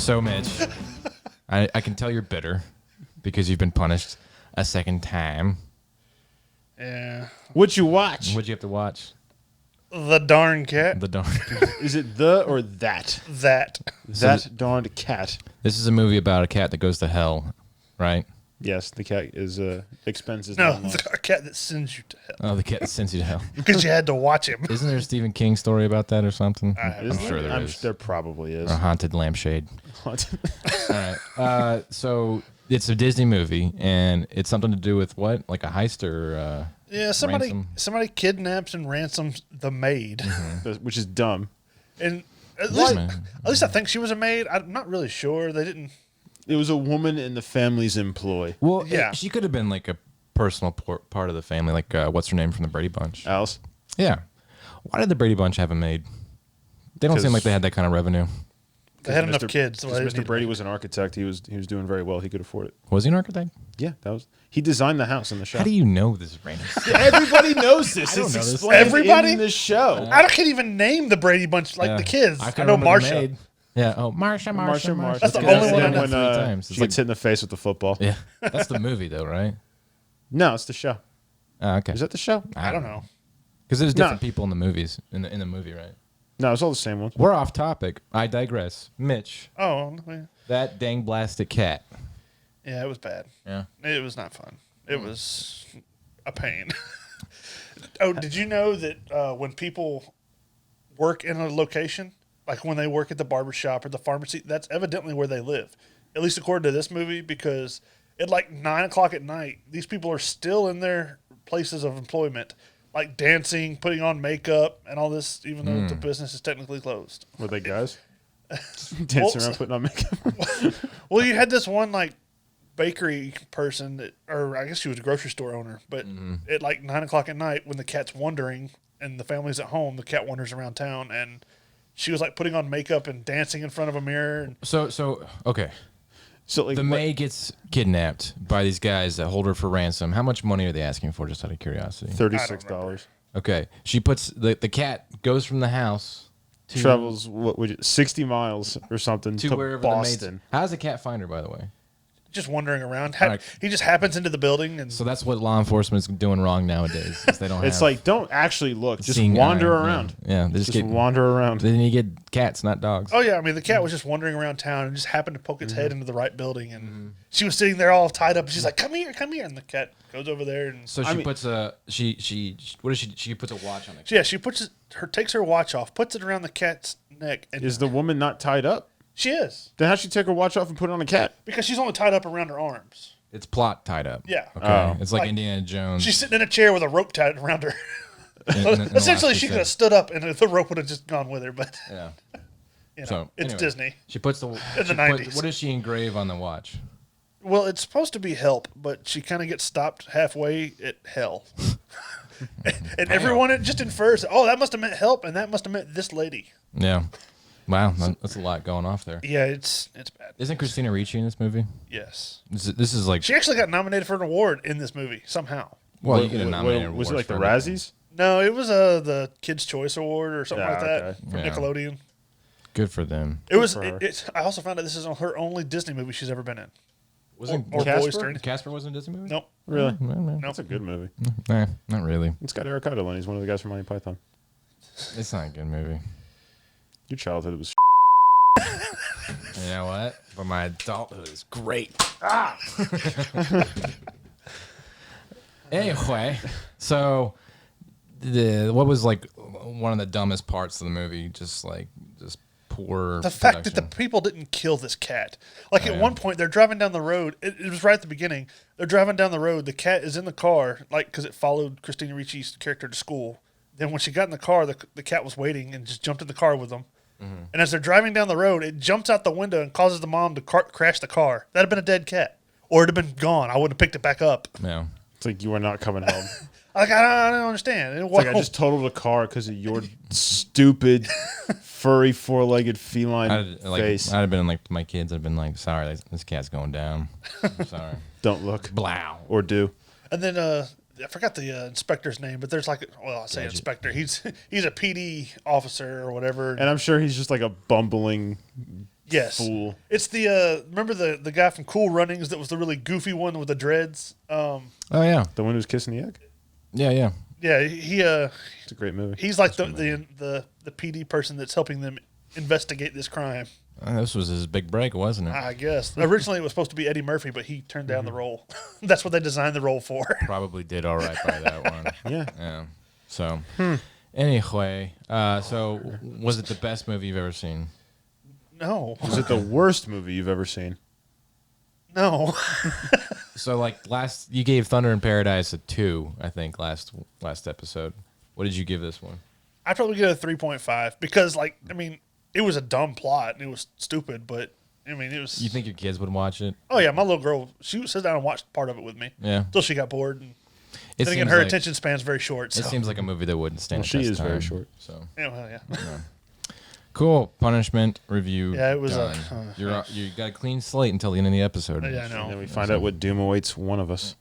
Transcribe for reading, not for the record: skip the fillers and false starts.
So, Mitch, I can tell you're bitter because you've been punished a second time. Yeah. What'd you watch? What'd you have to watch? The darn cat. The darn. Is it the or that? That. That darned cat. This is a movie about a cat that goes to hell, right? Yes, the cat is expenses. No, the cat that sends you to hell. Oh, the cat that sends you to hell. Because you had to watch him. Isn't there a Stephen King story about that or something? I'm sure there is. There probably is. Or a haunted lampshade. All right. So it's a Disney movie, and it's something to do with what? Like a heist or Yeah, somebody kidnaps and ransoms the maid. Which is dumb. And at least I think she was a maid. I'm not really sure. They didn't. It was a woman in the family's employ. Well, yeah. She could have been like a personal part of the family, like what's her name from the Brady Bunch? Alice? Yeah. Why did the Brady Bunch have a maid? They don't seem like they had that kind of revenue. They had enough kids. So Mr. Brady was an architect. He was doing very well. He could afford it. Was he an architect? Yeah, he designed the house in the show. How do you know this random stuff? Everybody knows this. I don't It's know this. explained Everybody? in the show. I can't even name the Brady Bunch like the kids. I know Marsha. Yeah. Oh, Marsha. That's the only one I know. When she gets hit in the face with the football. Yeah. That's the movie, though, right? No, it's the show. Oh, okay. Is that the show? I don't know. Because there's different people in the movies, in the movie, right? No, it's all the same ones. We're off topic. I digress. Mitch. Oh, yeah. That dang blasted cat. Yeah, it was bad. Yeah. It was not fun. It was a pain. Oh, did you know that when people work in a location, like when they work at the barbershop or the pharmacy, that's evidently where they live. At least according to this movie, because at like 9 o'clock at night, these people are still in their places of employment, like dancing, putting on makeup, and all this, even though the business is technically closed. Were they guys? Dancing around putting on makeup? Well, you had this one like bakery person, or I guess she was a grocery store owner, but at like 9 o'clock at night when the cat's wandering and the family's at home, the cat wanders around town, and she was like putting on makeup and dancing in front of a mirror. And So okay. So like The maid gets kidnapped by these guys that hold her for ransom. How much money are they asking for, just out of curiosity? $36. Okay. She puts the cat goes from the house to Travels 60 miles or something to wherever Boston. the maid's. How does the cat find her, by the way? just wandering around. Right. He just happens into the building, and So that's what law enforcement is doing wrong nowadays. Is they don't. It's have like, don't actually look. Just seeing wander eye. around. Yeah, they Just wander around. Then you get cats, not dogs. oh yeah, I mean the cat was just wandering around town and just happened to poke its head into the right building, and she was sitting there all tied up, and she's like, come here," and the cat goes over there, and So she puts a what does she? She puts a watch on the cat. yeah, she takes her watch off, puts it around the cat's neck, and Is the woman not tied up? she is, Then how'd she take her watch off and put it on a cat? because she's only tied up around her arms. It's plot tied up. Yeah. Okay. Oh. It's like Like, Indiana Jones. She's sitting in a chair with a rope tied around her. in the Essentially, last she episode. could have stood up and the rope would have just gone with her, but Yeah. you know, So it's anyway, Disney. She puts the the she 90s. What does she engrave on the watch? Well, it's supposed to be help, but she kind of gets stopped halfway at hell. And everyone just infers, oh, that must have meant help, and that must have meant this lady. Yeah. Wow, that's a lot going off there. Yeah, it's bad. Isn't Christina Ricci in this movie? Yes. This is like She actually got nominated for an award in this movie, somehow. well, you get a nominated Was it awards like the for everything. Razzies? No, it was the Kids' Choice Award or something Yeah, like that okay. from Yeah. Nickelodeon. Good for them. It was. for her. I also found out this is her only Disney movie she's ever been in. Wasn't Or Casper? voiced or anything. Casper wasn't a Disney movie? Nope. Really? No. That's a good movie. Nah, not really. It's got Eric Idle, and he's one of the guys from Monty Python. It's not a good movie. Your childhood was You know what? But my adulthood is great. Anyway, so what was like one of the dumbest parts of the movie? Just poor. The fact that the production. people didn't kill this cat. Like at yeah. one point, they're driving down the road. It was right at the beginning. They're driving down the road. The cat is in the car, like because it followed Christina Ricci's character to school. Then when she got in the car, the cat was waiting and just jumped in the car with them. Mm-hmm. And as they're driving down the road, it jumps out the window and causes the mom to crash the car. That'd have been a dead cat, or it'd have been gone. I wouldn't have picked it back up. Yeah. It's like you are not coming home. Like I don't understand. It's like I just totaled a car because of your stupid, furry, four-legged feline face. I'd have been like my kids. I'd been like, sorry, this cat's going down. I'm sorry. Don't look. Blow. Or do. And then I forgot the inspector's name, but there's like, well, I say inspector. He's a PD officer or whatever. And I'm sure he's just like a bumbling Yes. Fool. It's the remember the guy from Cool Runnings that was the really goofy one with the dreads. Oh yeah, The one who's kissing the egg. yeah. Yeah, he It's a great movie. he's like the PD person that's helping them investigate this crime. This was his big break, wasn't it? I guess originally it was supposed to be Eddie Murphy, but he turned down the role. That's what they designed the role for. Probably did all right by that one. Yeah. So, anyway, so was it the best movie you've ever seen? No, Was it the worst movie you've ever seen? no. So, like you gave Thunder in Paradise a 2, I think last episode. What did you give this one? I'd probably give it a 3.5 because, it was a dumb plot and it was stupid, but it was. You think your kids would watch it? Oh yeah, my little girl, she would sit down and watch part of it with me. Yeah. Until she got bored. And It then again, seems her like- attention span's very short. So. It seems like a movie that wouldn't stand. Well, she the test is very time, short. So Yeah, well, yeah. cool. Punishment review. Yeah, it was done. You got a clean slate until the end of the episode. Yeah, I know. And then we find out what doom awaits one of us.